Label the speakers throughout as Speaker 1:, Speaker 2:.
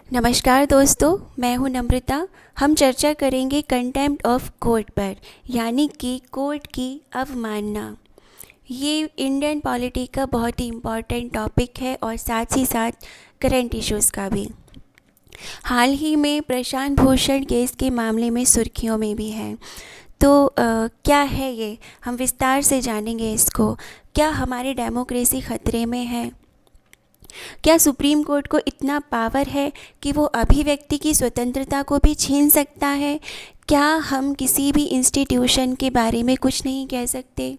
Speaker 1: नमस्कार दोस्तों, मैं हूं नम्रता। हम चर्चा करेंगे कंटेम्प्ट ऑफ कोर्ट पर, यानी कि कोर्ट की अवमानना। ये इंडियन पॉलिटी का बहुत ही इम्पॉर्टेंट टॉपिक है और साथ ही साथ करंट इश्यूज़ का भी। हाल ही में प्रशांत भूषण केस के मामले में सुर्खियों में भी है। तो क्या है ये, हम विस्तार से जानेंगे इसको। क्या हमारी डेमोक्रेसी खतरे में है? क्या सुप्रीम कोर्ट को इतना पावर है कि वो अभिव्यक्ति की स्वतंत्रता को भी छीन सकता है? क्या हम किसी भी इंस्टीट्यूशन के बारे में कुछ नहीं कह सकते?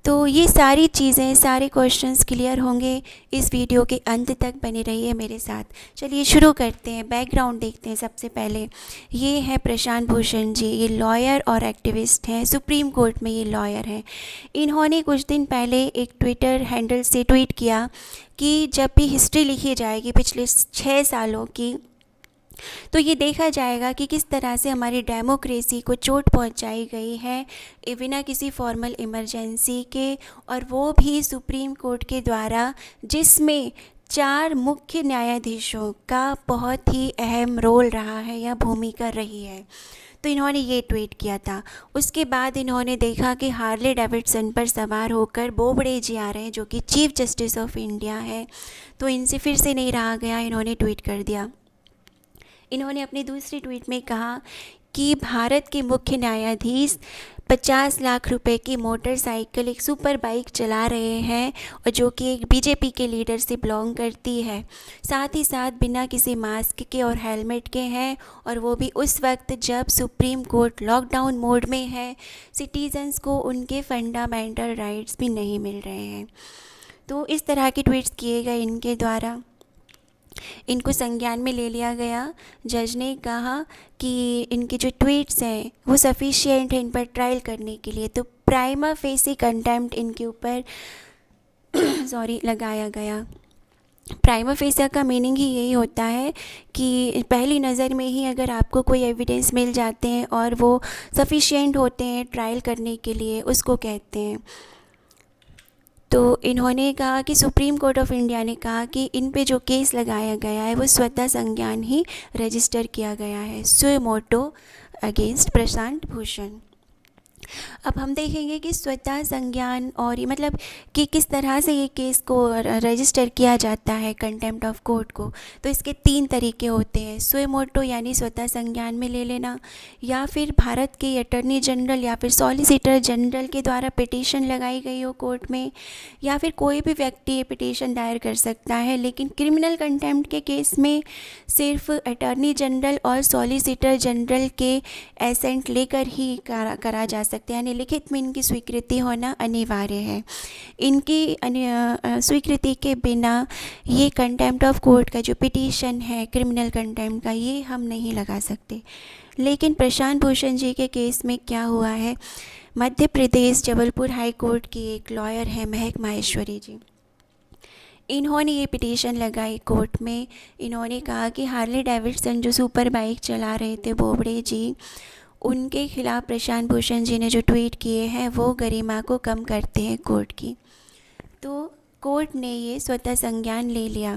Speaker 1: तो ये सारी चीज़ें, सारे क्वेश्चंस क्लियर होंगे इस वीडियो के अंत तक। बने रहिए मेरे साथ। चलिए शुरू करते हैं, बैकग्राउंड देखते हैं। सबसे पहले ये है प्रशांत भूषण जी। ये लॉयर और एक्टिविस्ट हैं, सुप्रीम कोर्ट में ये लॉयर हैं। इन्होंने कुछ दिन पहले एक ट्विटर हैंडल से ट्वीट किया कि जब भी हिस्ट्री लिखी जाएगी पिछले 6 सालों की, तो ये देखा जाएगा कि किस तरह से हमारी डेमोक्रेसी को चोट पहुंचाई गई है बिना किसी फॉर्मल इमरजेंसी के, और वो भी सुप्रीम कोर्ट के द्वारा, जिसमें 4 मुख्य न्यायाधीशों का बहुत ही अहम रोल रहा है या भूमिका रही है। तो इन्होंने ये ट्वीट किया था। उसके बाद इन्होंने देखा कि हार्ले डेविडसन पर सवार होकर बोबड़े जी आ रहे हैं, जो कि चीफ जस्टिस ऑफ इंडिया है। तो इनसे फिर से नहीं रहा गया, इन्होंने ट्वीट कर दिया। इन्होंने अपनी दूसरी ट्वीट में कहा कि भारत के मुख्य न्यायाधीश 50 लाख रुपए की मोटरसाइकिल, एक सुपर बाइक चला रहे हैं, और जो कि एक बीजेपी के लीडर से बिलोंग करती है। साथ ही साथ बिना किसी मास्क के और हेलमेट के हैं, और वो भी उस वक्त जब सुप्रीम कोर्ट लॉकडाउन मोड में है। सिटीजन्स को उनके फंडामेंटल राइट्स भी नहीं मिल रहे हैं। तो इस तरह के ट्वीट्स किए गए इनके द्वारा। इनको संज्ञान में ले लिया गया। जज ने कहा कि इनके जो ट्वीट्स हैं वो सफिशिएंट है इन पर ट्रायल करने के लिए। तो प्राइमा फेसी कंटेम्प्ट इनके ऊपर लगाया गया। प्राइमा फेसी का मीनिंग ही यही होता है कि पहली नज़र में ही अगर आपको कोई एविडेंस मिल जाते हैं और वो सफिशिएंट होते हैं ट्रायल करने के लिए, उसको कहते हैं। तो इन्होंने कहा कि सुप्रीम कोर्ट ऑफ इंडिया ने कहा कि इन पे जो केस लगाया गया है वो स्वतः संज्ञान ही रजिस्टर किया गया है, suo motu against Prashant Bhushan. अब हम देखेंगे कि स्वतः संज्ञान और ये मतलब कि किस तरह से ये केस को रजिस्टर किया जाता है, कंटेम्प्ट ऑफ कोर्ट को। तो इसके 3 तरीके होते हैं। सुओ मोटो यानी स्वतः संज्ञान में ले लेना, या फिर भारत के अटॉर्नी जनरल या फिर सॉलिसिटर जनरल के द्वारा पिटीशन लगाई गई हो कोर्ट में, या फिर कोई भी व्यक्ति ये पिटीशन दायर कर सकता है। लेकिन क्रिमिनल कंटेम्प्ट के केस में सिर्फ अटॉर्नी जनरल और सॉलिसिटर जनरल के एसेंट लेकर ही करा जा सकता है, यानी लिखित में इनकी स्वीकृति होना अनिवार्य है। इनकी स्वीकृति के बिना ये कंटेम्प्ट ऑफ कोर्ट का जो पिटीशन है क्रिमिनल कंटेम्प्ट का, ये हम नहीं लगा सकते। लेकिन प्रशांत भूषण जी के केस में क्या हुआ है, मध्य प्रदेश जबलपुर हाई कोर्ट की एक लॉयर है महक माहेश्वरी जी। इन्होंने ये पिटीशन लगाई कोर्ट में। इन्होंने कहा कि हार्ले डेविडसन जो सुपर बाइक चला रहे थे बोबड़े जी, उनके खिलाफ़ प्रशांत भूषण जी ने जो ट्वीट किए हैं वो गरिमा को कम करते हैं कोर्ट की। तो कोर्ट ने ये स्वतः संज्ञान ले लिया।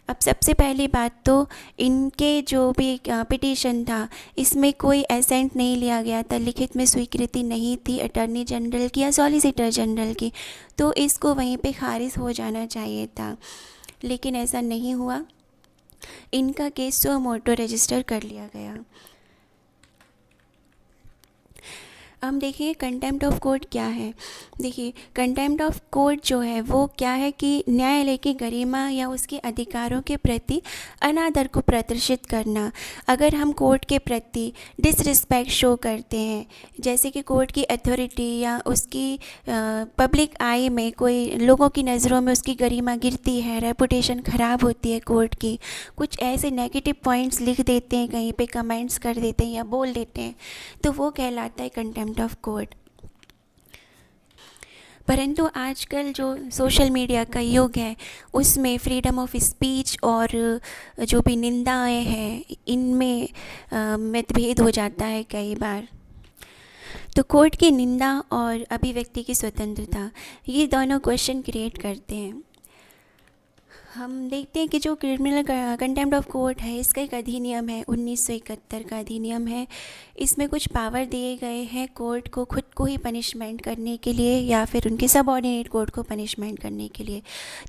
Speaker 1: अब सबसे पहली बात तो इनके जो भी पिटीशन था, इसमें कोई एसेंट नहीं लिया गया था, लिखित में स्वीकृति नहीं थी अटॉर्नी जनरल की या सॉलिसिटर जनरल की। तो इसको वहीं पे खारिज हो जाना चाहिए था, लेकिन ऐसा नहीं हुआ। इनका केस सुओ मोटो रजिस्टर कर लिया गया। हम देखिए कंटेम्प्ट ऑफ कोर्ट क्या है। देखिए कंटेम्प्ट ऑफ कोर्ट जो है वो क्या है कि न्यायालय की गरिमा या उसके अधिकारों के प्रति अनादर को प्रदर्शित करना। अगर हम कोर्ट के प्रति डिसरिस्पेक्ट शो करते हैं, जैसे कि कोर्ट की अथॉरिटी या उसकी पब्लिक आई में, कोई लोगों की नज़रों में उसकी गरिमा गिरती है, रेपुटेशन ख़राब होती है कोर्ट की, कुछ ऐसे नेगेटिव पॉइंट्स लिख देते हैं, कहीं पे कमेंट्स कर देते हैं या बोल देते हैं, तो वो कहलाता है कंटेम्प्ट ऑफ कोर्ट। परंतु आजकल जो सोशल मीडिया का युग है उसमें फ्रीडम ऑफ स्पीच और जो भी निंदाएं हैं इनमें मतभेद हो जाता है कई बार। तो कोर्ट की निंदा और अभिव्यक्ति की स्वतंत्रता, ये दोनों क्वेश्चन क्रिएट करते हैं। हम देखते हैं कि जो क्रिमिनल कंटेम्प्ट ऑफ कोर्ट है, इसका एक अधिनियम है, 1971 का अधिनियम है। इसमें कुछ पावर दिए गए हैं कोर्ट को खुद को ही पनिशमेंट करने के लिए या फिर उनके सबऑर्डिनेट कोर्ट को पनिशमेंट करने के लिए।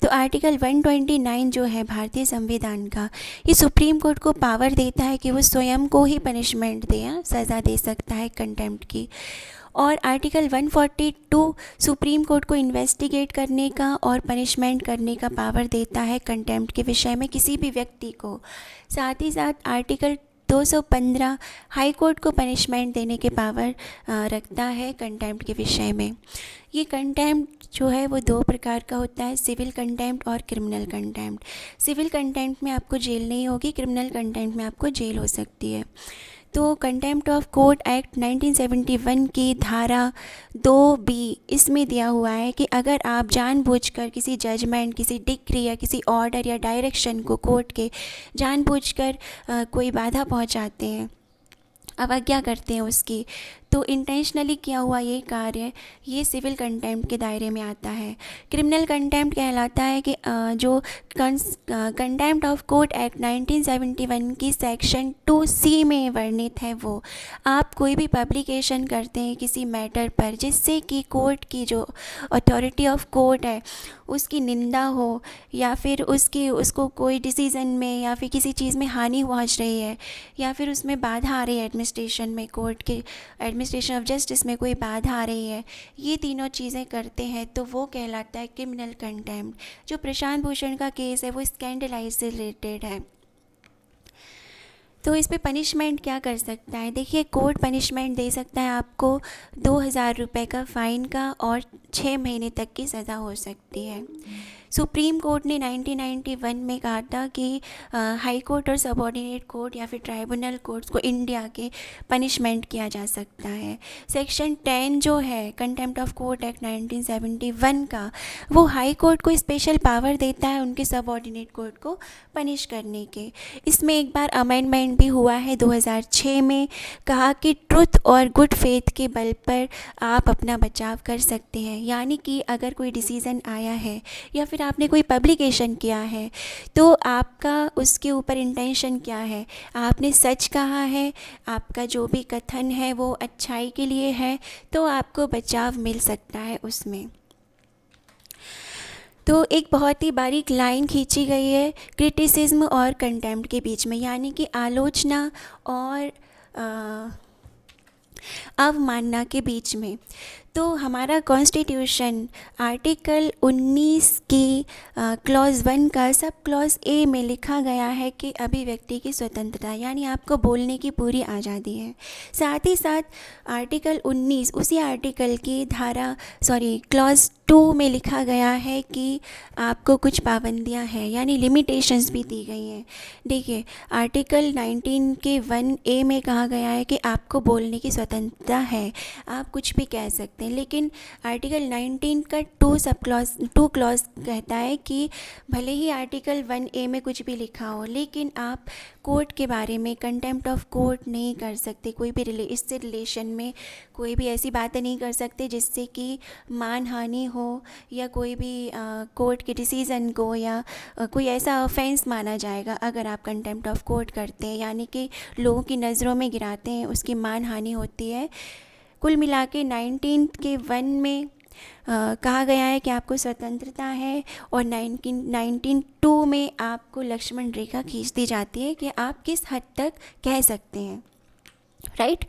Speaker 1: तो आर्टिकल 129 जो है भारतीय संविधान का, ये सुप्रीम कोर्ट को पावर देता है कि वो स्वयं को ही पनिशमेंट दे, सज़ा दे सकता है कंटेम्प्ट की। और आर्टिकल 142 सुप्रीम कोर्ट को इन्वेस्टिगेट करने का और पनिशमेंट करने का पावर देता है कंटेम्प्ट के विषय में किसी भी व्यक्ति को। साथ ही साथ आर्टिकल 215 हाई कोर्ट को पनिशमेंट देने के पावर रखता है कंटेम्प्ट के विषय में। ये कंटेम्प्ट जो है वो दो प्रकार का होता है, सिविल कंटेम्प्ट और क्रिमिनल कंटेम्प्ट। सिविल कंटेम्प्ट में आपको जेल नहीं होगी, क्रिमिनल कंटेम्प्ट में आपको जेल हो सकती है। तो कंटेम्प्ट ऑफ कोर्ट एक्ट 1971 की धारा 2B इसमें दिया हुआ है कि अगर आप जानबूझकर किसी जजमेंट, किसी डिक्री या किसी ऑर्डर या डायरेक्शन को कोर्ट के जानबूझकर कोई बाधा पहुंचाते हैं, अवज्ञा करते हैं उसकी, तो इंटेंशनली किया हुआ ये कार्य, ये सिविल कंटेम्प्ट के दायरे में आता है। क्रिमिनल कंटेम्प्ट कहलाता है कि जो कंटेम्प्ट ऑफ कोर्ट एक्ट 1971 की सेक्शन 2C में वर्णित है वो, आप कोई भी पब्लिकेशन करते हैं किसी मैटर पर जिससे कि कोर्ट की जो अथॉरिटी ऑफ कोर्ट है उसकी निंदा हो या फिर उसको कोई डिसीज़न में या फिर किसी चीज़ में हानि पहुंच रही है या फिर उसमें बाधा आ रही है, एडमिनिस्ट्रेशन में, कोर्ट के एडमिनिस्ट्रेशन ऑफ जस्टिस में कोई बाधा आ रही है, ये तीनों चीज़ें करते हैं तो वो कहलाता है क्रिमिनल कंटेम्प्ट। जो प्रशांत भूषण का केस है वो स्कैंडलाइज से रिलेटेड है। तो इस पे पनिशमेंट क्या कर सकता है? देखिए, कोर्ट पनिशमेंट दे सकता है आपको 2000 रुपये का फ़ाइन का और 6 महीने तक की सज़ा हो सकती है। सुप्रीम कोर्ट ने 1991 में कहा था कि हाई कोर्ट और सबऑर्डिनेट कोर्ट या फिर ट्राइब्यूनल कोर्ट्स को इंडिया के पनिशमेंट किया जा सकता है। सेक्शन 10 जो है कंटेम्प्ट ऑफ कोर्ट एक्ट 1971 का, वो हाई कोर्ट को स्पेशल पावर देता है उनके सबऑर्डिनेट कोर्ट को पनिश करने के। इसमें एक बार अमेंडमेंट भी हुआ है 2006 में, कहा कि ट्रुथ और गुड फेथ के बल पर आप अपना बचाव कर सकते हैं। यानी कि अगर कोई डिसीज़न आया है या फिर आपने कोई पब्लिकेशन किया है तो आपका उसके ऊपर इंटेंशन क्या है, आपने सच कहा है, आपका जो भी कथन है वो अच्छाई के लिए है, तो आपको बचाव मिल सकता है उसमें। तो एक बहुत ही बारीक लाइन खींची गई है क्रिटिसिज्म और कंटेम्प्ट के बीच में, यानी कि आलोचना और अवमानना के बीच में। तो हमारा कॉन्स्टिट्यूशन आर्टिकल 19 की क्लॉज़ 1 का सब क्लॉज़ A में लिखा गया है कि अभिव्यक्ति की स्वतंत्रता, यानी आपको बोलने की पूरी आज़ादी है। साथ ही साथ आर्टिकल 19 उसी आर्टिकल की क्लॉज़ 2 में लिखा गया है कि आपको कुछ पाबंदियां हैं, यानी लिमिटेशंस भी दी गई हैं। देखिए, आर्टिकल 19 के 1A में कहा गया है कि आपको बोलने की स्वतंत्रता है, आप कुछ भी कह सकते हैं, लेकिन आर्टिकल 19 का 2 क्लॉज कहता है कि भले ही आर्टिकल 1A में कुछ भी लिखा हो, लेकिन आप कोर्ट के बारे में कंटेम्प्ट ऑफ कोर्ट नहीं कर सकते, कोई भी इससे रिलेशन में कोई भी ऐसी बातें नहीं कर सकते जिससे कि मान हानि हो या कोई भी कोर्ट के डिसीज़न को या कोई ऐसा ऑफेंस माना जाएगा अगर आप कंटेम्प्ट ऑफ कोर्ट करते हैं, यानी कि लोगों की नज़रों में गिराते हैं, उसकी मान हानि होती है। कुल मिला के 19 के 1 में कहा गया है कि आपको स्वतंत्रता है और 19 में आपको लक्ष्मण रेखा खींच दी जाती है कि आप किस हद तक कह सकते हैं, राइट।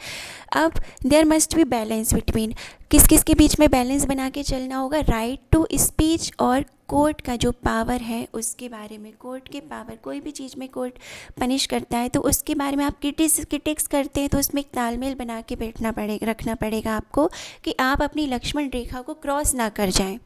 Speaker 1: अब there must be balance between, किस किस के बीच में बैलेंस बना के चलना होगा, राइट टू स्पीच और कोर्ट का जो पावर है उसके बारे में। कोर्ट के पावर, कोई भी चीज़ में कोर्ट पनिश करता है तो उसके बारे में आप क्रिटिक्स करते हैं तो उसमें एक तालमेल बना के रखना पड़ेगा आपको कि आप अपनी लक्ष्मण रेखा को क्रॉस ना कर जाएं।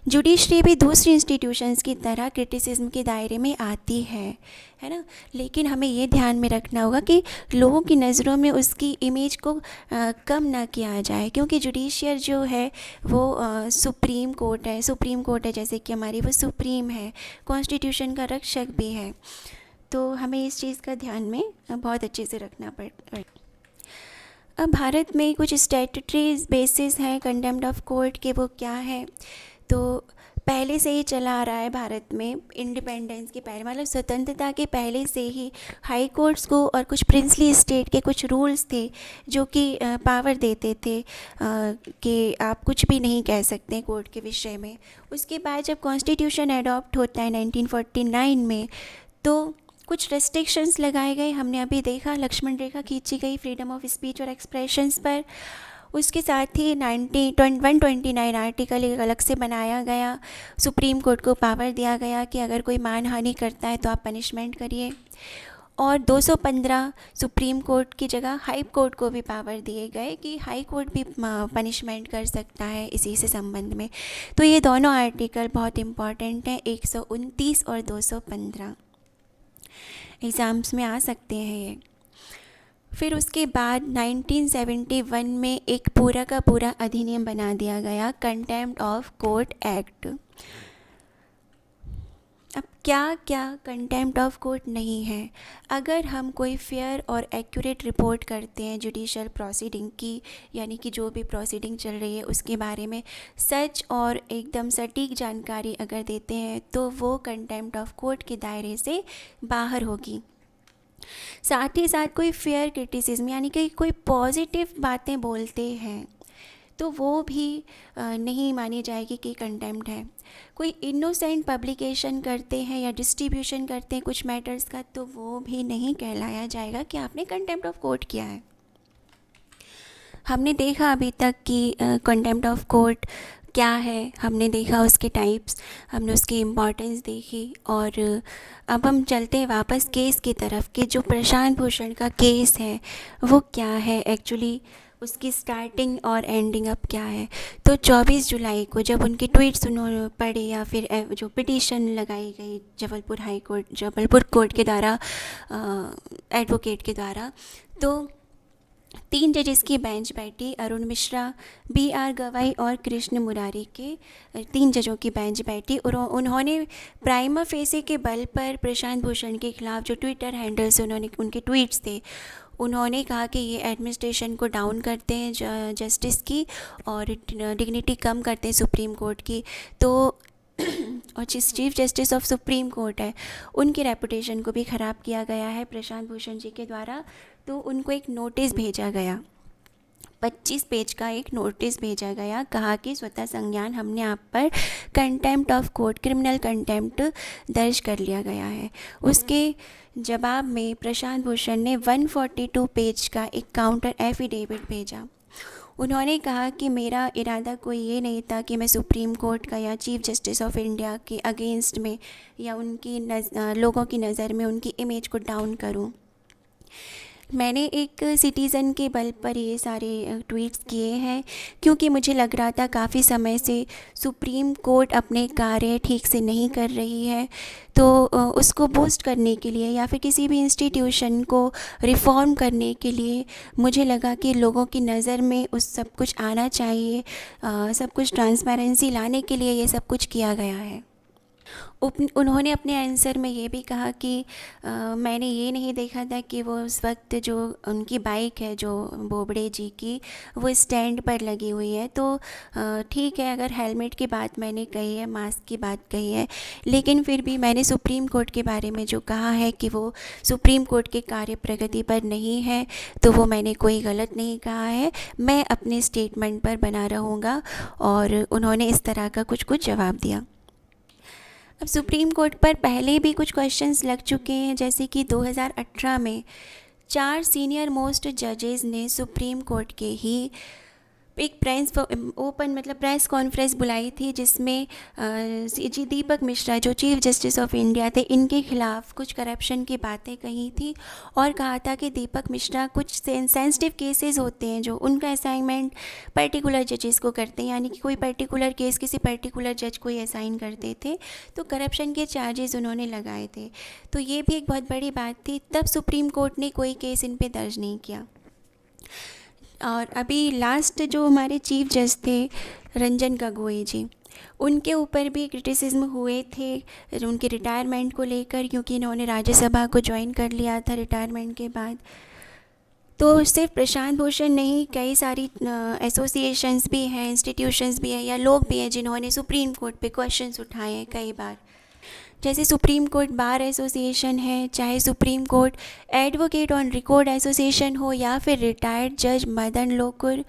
Speaker 1: जुडिशरी भी दूसरी इंस्टीट्यूशंस की तरह क्रिटिसिज्म के दायरे में आती है ना, लेकिन हमें ये ध्यान में रखना होगा कि लोगों की नज़रों में उसकी इमेज को कम ना किया जाए, क्योंकि जुडिशियर जो है वो सुप्रीम कोर्ट है जैसे कि हमारी, वो सुप्रीम है, कॉन्स्टिट्यूशन का रक्षक भी है। तो हमें इस चीज़ का ध्यान में बहुत अच्छे से रखना पड़ेगा। अब भारत में कुछ स्टैट्यूटरी बेसिस हैं कंटेम्प्ट ऑफ कोर्ट के, वो क्या है? तो पहले से ही चला आ रहा है भारत में। इंडिपेंडेंस के पहले मतलब स्वतंत्रता के पहले से ही हाई कोर्ट्स को और कुछ प्रिंसली स्टेट के कुछ रूल्स थे जो कि पावर देते थे कि आप कुछ भी नहीं कह सकते कोर्ट के विषय में। उसके बाद जब कॉन्स्टिट्यूशन अडॉप्ट होता है 1949 में, तो कुछ रेस्ट्रिक्शंस लगाए गए। हमने अभी देखा लक्ष्मण रेखा खींची गई फ्रीडम ऑफ स्पीच और एक्सप्रेशंस पर। उसके साथ ही 129 आर्टिकल एक अलग से बनाया गया। सुप्रीम कोर्ट को पावर दिया गया कि अगर कोई मानहानि करता है तो आप पनिशमेंट करिए। और 215 सुप्रीम कोर्ट की जगह हाई कोर्ट को भी पावर दिए गए कि हाई कोर्ट भी पनिशमेंट कर सकता है इसी से संबंध में। तो ये दोनों आर्टिकल बहुत इम्पॉर्टेंट हैं, 129 और 215 एग्ज़ाम्स में आ सकते हैं ये। फिर उसके बाद 1971 में एक पूरा का पूरा अधिनियम बना दिया गया, कंटेम्प्ट ऑफ कोर्ट एक्ट। अब क्या क्या कंटेम्प्ट ऑफ कोर्ट नहीं है? अगर हम कोई फेयर और एक्यूरेट रिपोर्ट करते हैं जुडिशल प्रोसीडिंग की, यानी कि जो भी प्रोसीडिंग चल रही है उसके बारे में सच और एकदम सटीक जानकारी अगर देते हैं, तो वो कंटेम्प्ट ऑफ कोर्ट के दायरे से बाहर होगी। साथ ही साथ कोई फेयर क्रिटिसिज्म यानी कि कोई पॉजिटिव बातें बोलते हैं तो वो भी नहीं मानी जाएगी कि कंटेम्प्ट है। कोई इनोसेंट पब्लिकेशन करते हैं या डिस्ट्रीब्यूशन करते हैं कुछ मैटर्स का, तो वो भी नहीं कहलाया जाएगा कि आपने कंटेम्प्ट ऑफ कोर्ट किया है। हमने देखा अभी तक कि कंटेम्प्ट ऑफ कोर्ट क्या है, हमने देखा उसके टाइप्स, हमने उसकी इम्पॉर्टेंस देखी। और अब हम चलते हैं वापस केस की तरफ कि जो प्रशांत भूषण का केस है वो क्या है एक्चुअली, उसकी स्टार्टिंग और एंडिंग अब क्या है। तो 24 जुलाई को जब उनके ट्वीट्स उन्होंने पढ़े या फिर जो पिटीशन लगाई गई जबलपुर कोर्ट के द्वारा एडवोकेट के द्वारा, तो 3 जजेस की बेंच बैठी, अरुण मिश्रा, BR गवाई और कृष्ण मुरारी के 3 जजों की बेंच बैठी। और उन्होंने प्राइमा फेसी के बल पर प्रशांत भूषण के खिलाफ जो ट्विटर हैंडल्स उन्होंने उनके ट्वीट्स थे, उन्होंने कहा कि ये एडमिनिस्ट्रेशन को डाउन करते हैं जस्टिस की और डिग्निटी कम करते हैं सुप्रीम कोर्ट की। तो और chief justice of supreme court है, उनकी रेपुटेशन को भी ख़राब किया गया है प्रशांत भूषण जी के द्वारा। तो उनको एक नोटिस भेजा गया, 25 पेज का एक नोटिस भेजा गया। कहा कि स्वतः संज्ञान हमने आप पर contempt of court, criminal contempt दर्ज कर लिया गया है। उसके जवाब में प्रशांत भूषण ने 142 पेज का एक काउंटर एफिडेविट भेजा। उन्होंने कहा कि मेरा इरादा कोई ये नहीं था कि मैं सुप्रीम कोर्ट का या चीफ जस्टिस ऑफ इंडिया के अगेंस्ट में या उनकी लोगों की नज़र में उनकी इमेज को डाउन करूं। मैंने एक सिटीज़न के बल पर ये सारे ट्वीट्स किए हैं क्योंकि मुझे लग रहा था काफ़ी समय से सुप्रीम कोर्ट अपने कार्य ठीक से नहीं कर रही है। तो उसको बूस्ट करने के लिए या फिर किसी भी इंस्टीट्यूशन को रिफॉर्म करने के लिए मुझे लगा कि लोगों की नज़र में उस सब कुछ आना चाहिए, सब कुछ ट्रांसपेरेंसी लाने के लिए ये सब कुछ किया गया है। उन्होंने अपने आंसर में ये भी कहा कि मैंने ये नहीं देखा था कि वो उस वक्त जो उनकी बाइक है जो बोबड़े जी की, वो स्टैंड पर लगी हुई है। तो ठीक है, अगर हेलमेट की बात मैंने कही है, मास्क की बात कही है, लेकिन फिर भी मैंने सुप्रीम कोर्ट के बारे में जो कहा है कि वो सुप्रीम कोर्ट के कार्य प्रगति पर नहीं है, तो वो मैंने कोई गलत नहीं कहा है। मैं अपने स्टेटमेंट पर बना रहूँगा। और उन्होंने इस तरह का कुछ जवाब दिया। अब सुप्रीम कोर्ट पर पहले भी कुछ क्वेश्चंस लग चुके हैं, जैसे कि 2018 में 4 सीनियर मोस्ट जजेस ने सुप्रीम कोर्ट के ही एक प्रेस कॉन्फ्रेंस बुलाई थी, जिसमें जी दीपक मिश्रा जो चीफ जस्टिस ऑफ इंडिया थे, इनके खिलाफ कुछ करप्शन की बातें कही थी और कहा था कि दीपक मिश्रा कुछ सेंसिटिव केसेस होते हैं जो उनका असाइनमेंट पर्टिकुलर जजेस को करते हैं, यानी कि कोई पर्टिकुलर केस किसी पर्टिकुलर जज को ही असाइन करते थे, तो करप्शन के चार्जेस उन्होंने लगाए थे। तो ये भी एक बहुत बड़ी बात थी। तब सुप्रीम कोर्ट ने कोई केस इन पे दर्ज नहीं किया। और अभी लास्ट जो हमारे चीफ जज थे रंजन गोगोई जी, उनके ऊपर भी क्रिटिसिज्म हुए थे उनके रिटायरमेंट को लेकर, क्योंकि इन्होंने राज्यसभा को ज्वाइन कर लिया था रिटायरमेंट के बाद। तो सिर्फ प्रशांत भूषण नहीं, कई सारी एसोसिएशंस भी हैं, इंस्टीट्यूशंस भी हैं या लोग भी हैं जिन्होंने सुप्रीम कोर्ट पे क्वेश्चंस उठाए हैं कई बार। जैसे सुप्रीम कोर्ट बार एसोसिएशन है, चाहे supreme court advocate on record association हो, या फिर रिटायर्ड जज मदन लोकुर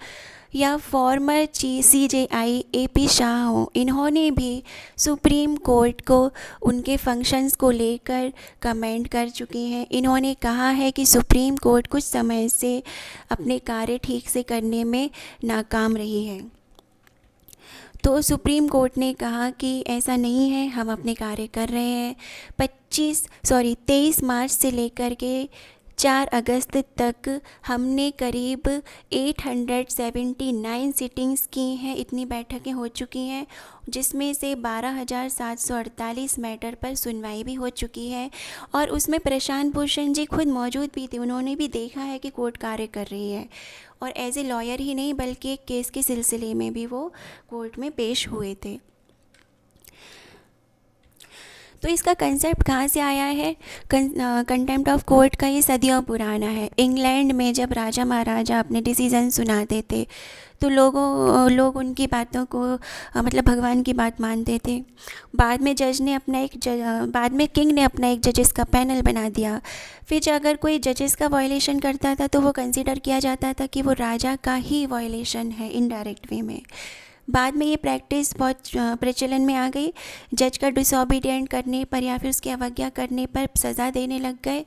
Speaker 1: या फॉर्मर CJI AP शाह हो, इन्होंने भी सुप्रीम कोर्ट को उनके फंक्शंस को लेकर कमेंट कर चुके हैं। इन्होंने कहा है कि सुप्रीम कोर्ट कुछ समय से अपने कार्य ठीक से करने में नाकाम रही है। तो सुप्रीम कोर्ट ने कहा कि ऐसा नहीं है, हम अपने कार्य कर रहे हैं। 23 मार्च से लेकर के 4 अगस्त तक हमने करीब 879 सिटिंग्स की हैं, इतनी बैठकें हो चुकी हैं, जिसमें से 12,748 मैटर पर सुनवाई भी हो चुकी है। और उसमें प्रशांत भूषण जी खुद मौजूद भी थे, उन्होंने भी देखा है कि कोर्ट कार्य कर रही है, और एज ए लॉयर ही नहीं बल्कि एक केस के सिलसिले में भी वो कोर्ट में पेश हुए थे। तो इसका कंसेप्ट कहाँ से आया है? कंटेम्प्ट ऑफ कोर्ट का ये सदियों पुराना है। इंग्लैंड में जब राजा महाराजा अपने डिसीज़न सुनाते थे तो लोग उनकी बातों को मतलब भगवान की बात मानते थे। बाद में किंग ने अपना एक जजेस का पैनल बना दिया। फिर अगर कोई जजेस का वायलेशन करता था तो वो कंसीडर किया जाता था कि वो राजा का ही वायलेशन है इनडायरेक्ट वे में। बाद में ये प्रैक्टिस बहुत प्रचलन में आ गई। जज का डिसोबीडिएंट करने पर या फिर उसकी अवज्ञा करने पर सज़ा देने लग गए,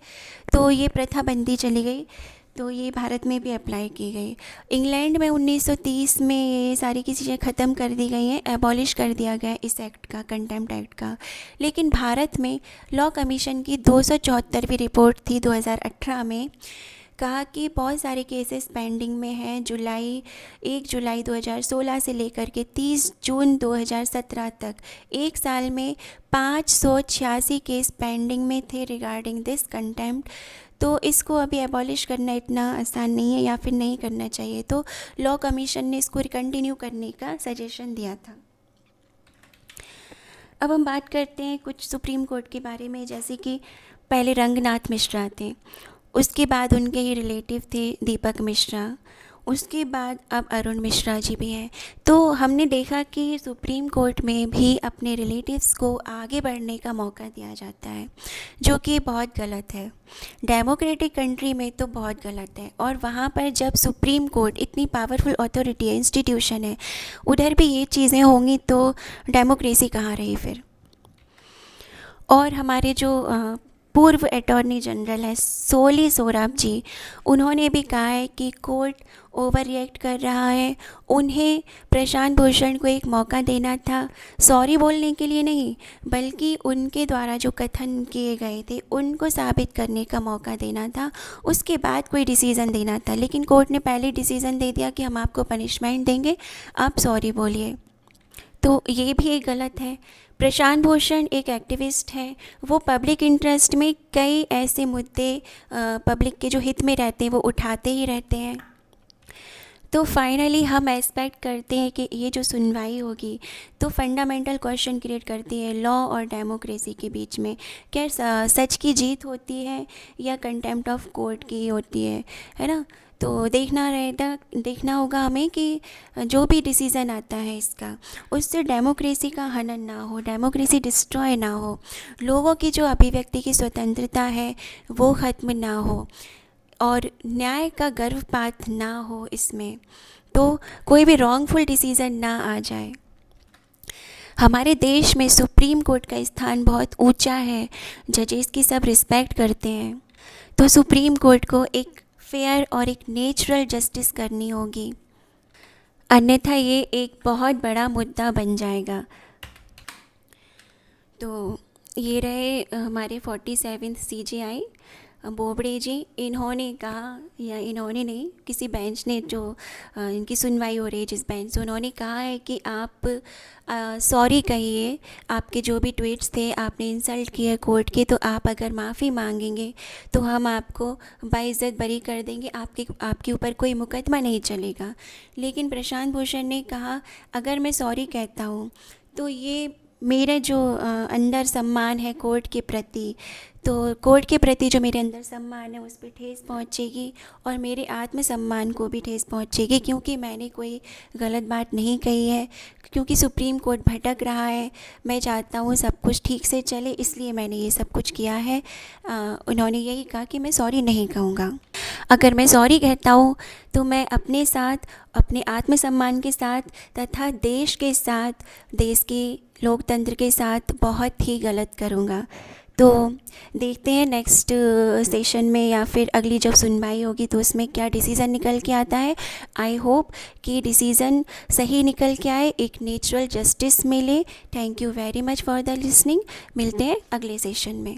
Speaker 1: तो ये प्रथा बनती चली गई। तो ये भारत में भी अप्लाई की गई। इंग्लैंड में 1930 में ये सारी की चीज़ें ख़त्म कर दी गई हैं, एबॉलिश कर दिया गया इस एक्ट का, कंटेम्प्ट एक्ट का। लेकिन भारत में लॉ कमीशन की 274वीं रिपोर्ट थी 2018 में, कहा कि बहुत सारे केसेस पेंडिंग में हैं। 1 जुलाई 2016 से लेकर के 30 जून 2017 तक एक साल में 586 केस पेंडिंग में थे रिगार्डिंग दिस कंटेम्प्ट। तो इसको अभी एबॉलिश करना इतना आसान नहीं है या फिर नहीं करना चाहिए, तो लॉ कमीशन ने इसको कंटिन्यू करने का सजेशन दिया था। अब हम बात करते हैं कुछ सुप्रीम कोर्ट के बारे में, जैसे कि पहले रंगनाथ मिश्रा थे, उसके बाद उनके ही रिलेटिव थे दीपक मिश्रा, उसके बाद अब अरुण मिश्रा जी भी हैं। तो हमने देखा कि सुप्रीम कोर्ट में भी अपने रिलेटिव्स को आगे बढ़ने का मौका दिया जाता है, जो कि बहुत गलत है। डेमोक्रेटिक कंट्री में तो बहुत गलत है, और वहाँ पर जब सुप्रीम कोर्ट इतनी पावरफुल अथॉरिटी है, इंस्टीट्यूशन है, उधर भी ये चीज़ें होंगी तो डेमोक्रेसी कहाँ रही फिर। और हमारे जो पूर्व अटॉर्नी जनरल है सोली सोराब जी, उन्होंने भी कहा है कि कोर्ट ओवर रिएक्ट कर रहा है। उन्हें प्रशांत भूषण को एक मौका देना था, सॉरी बोलने के लिए नहीं, बल्कि उनके द्वारा जो कथन किए गए थे उनको साबित करने का मौका देना था, उसके बाद कोई डिसीज़न देना था। लेकिन कोर्ट ने पहले डिसीज़न दे दिया कि हम आपको पनिशमेंट देंगे, आप सॉरी बोलिए, तो ये भी एक गलत है। प्रशांत भूषण एक एक्टिविस्ट हैं, वो पब्लिक इंटरेस्ट में कई ऐसे मुद्दे पब्लिक के जो हित में रहते हैं वो उठाते ही रहते हैं। तो फाइनली हम एक्सपेक्ट करते हैं कि ये जो सुनवाई होगी तो फंडामेंटल क्वेश्चन क्रिएट करती है लॉ और डेमोक्रेसी के बीच में, क्या सच की जीत होती है या कंटेम्प्ट ऑफ कोर्ट की होती है ना। तो देखना होगा हमें कि जो भी डिसीज़न आता है इसका, उससे डेमोक्रेसी का हनन ना हो, डेमोक्रेसी डिस्ट्रॉय ना हो, लोगों की जो अभिव्यक्ति की स्वतंत्रता है वो ख़त्म ना हो, और न्याय का गर्भपात ना हो इसमें, तो कोई भी रॉन्गफुल डिसीज़न ना आ जाए। हमारे देश में सुप्रीम कोर्ट का स्थान बहुत ऊंचा है, जजेस की सब रिस्पेक्ट करते हैं, तो सुप्रीम कोर्ट को एक फेयर और एक नेचुरल जस्टिस करनी होगी, अन्यथा ये एक बहुत बड़ा मुद्दा बन जाएगा। तो ये रहे हमारे 47th CJI बोबड़े जी। इन्होंने कहा, या इन्होंने नहीं, किसी बेंच ने जो इनकी सुनवाई हो रही है जिस बेंच से, उन्होंने कहा है कि आप सॉरी कहिए, आपके जो भी ट्वीट्स थे आपने इंसल्ट किए कोर्ट के, तो आप अगर माफ़ी मांगेंगे तो हम आपको बाइज्जत बरी कर देंगे, आपके ऊपर कोई मुकदमा नहीं चलेगा। लेकिन प्रशांत भूषण ने कहा अगर मैं सॉरी कहता हूँ तो ये मेरा जो अंदर सम्मान है कोर्ट के प्रति, तो कोर्ट के प्रति जो मेरे अंदर सम्मान है उस पे ठेस पहुंचेगी और मेरे आत्मसम्मान को भी ठेस पहुंचेगी, क्योंकि मैंने कोई गलत बात नहीं कही है, क्योंकि सुप्रीम कोर्ट भटक रहा है। मैं चाहता हूँ सब कुछ ठीक से चले, इसलिए मैंने ये सब कुछ किया है। उन्होंने यही कहा कि मैं सॉरी नहीं कहूँगा। अगर मैं सॉरी कहता हूँ तो मैं अपने साथ, अपने आत्मसम्मान के साथ तथा देश के साथ, देश के लोकतंत्र के साथ बहुत ही गलत करूँगा। तो देखते हैं नेक्स्ट सेशन में या फिर अगली जब सुनवाई होगी तो उसमें क्या डिसीज़न निकल के आता है। आई होप कि डिसीज़न सही निकल के आए, एक नेचुरल जस्टिस मिले। Thank you very much for the listening. मिलते हैं अगले सेशन में।